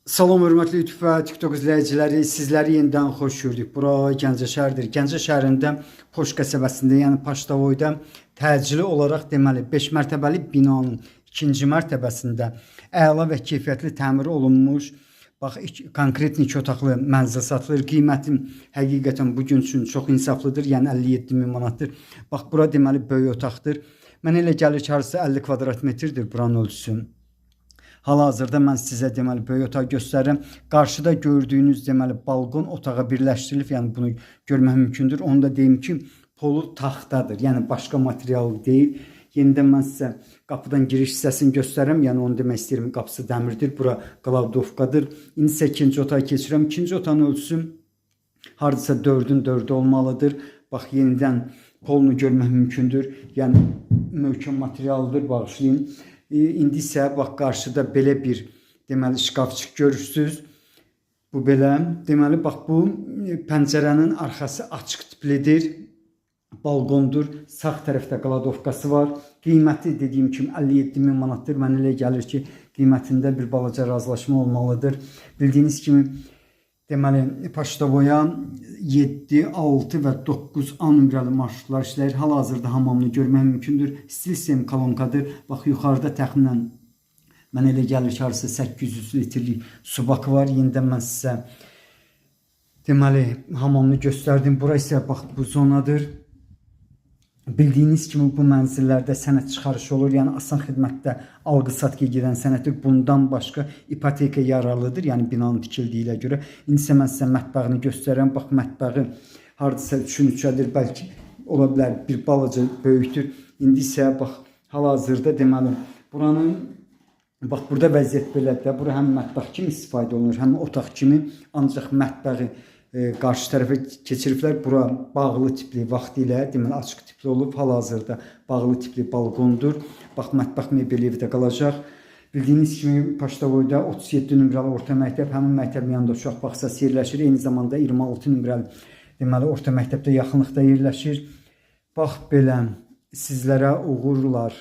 Salam hörmətli YouTube və TikTok izləyiciləri, sizləri yenidən xoş gördük. Bura Gəncə şəhəridir. Gəncə şəhərində Poş qəsəbəsində, yəni Paşdavoyda təcili olaraq deməli 5 mərtəbəli binanın 2-ci mərtəbəsində əla və keyfiyyətli təmir olunmuş, bax konkret 2 otaqlı mənzil satılır. Qiyməti həqiqətən bu gün üçün çox insaflıdır, yəni 57.000 manatdır. Bax bura deməli böyük otaqdır. Mənə elə gəlir ki, harısı 50 kvadrat metrdir buranın ölçüsü. Hal-hazırda mən sizə deməli böyük otaq göstərirəm. Qarşıda gördüyünüz deməli balkon otağa birləşdirilib, yəni bunu görmək mümkündür. Onu da deyim ki, polu taxtadır, yəni başqa material deyil. Yenidən mən sizə qapıdan giriş hissəsini göstərirəm, yəni onu demək istəyirəm, qapısı dəmirdir, bura qlavdovkadır. İndi isə ikinci otağa keçirəm. İkinci otağın ölçüsü hardasa 4-ün 4-ü olmalıdır. Bax yenidən polunu görmək mümkündür, yəni möhkəm materialdır, bağışlayın. İndi isə bax qarşıda belə bir deməli şkafçıq görürsüz. Bu belə deməli bax bu pəncərənin arxası açıq tiplidir. Balkondur. Sağ tərəfdə qladovkası var. Qiyməti dediyim kimi 57.000 manatdır. Mənə elə gəlir ki, qiymətində bir balaca razılaşma olmalıdır. Bildiyiniz kimi deməli Paşdavoya 7, 6 və 9 A nömrəli marşrutlar işləyir. Hal-hazırda hamamını görmək mümkündür. Stil sistem kolonkadır. Bax yuxarıda təxminən mənə elə gəlir ki, harısı 800 litrlik su bakı var. Yenidən mən sizə deməli hamamını göstərdim. Bura isə bax bu zonadır. Bildiyiniz kimi bu mənzillərdə sənəd çıxarışı olur, yəni asan xidmətdə alqı-satqı gedən sənəddir. Bundan başqa ipoteka yararlıdır, yəni binanın tikildiyinə görə. İndi isə mən sizə mətbəğini göstərirəm. Bax mətbəği hardasa 3-ün 3-ədir, bəlkə ola bilər bir balaca böyükdür. İndi isə bax hal-hazırda deməli buranın bax burada vəziyyət belədir. Bura həm mətbəx kimi istifadə olunur, həm otaq kimi, ancaq mətbəği qarşı tərəfə keçiriblər. Bura bağlı tipli vaxtilə deməli açıq tipli olub. Hal-hazırda bağlı tipli balkondur. Bax mətbəx mebeli evdə qalacaq. Bildiyiniz kimi Paşdavoyda 37 nömrəli orta məktəb, həmin məktəbin yanında uşaq bağçası yerləşir. Eyni zamanda 26 nömrəli deməli orta məktəbdə yaxınlıqda yerləşir. Bax belə sizlərə uğurlar.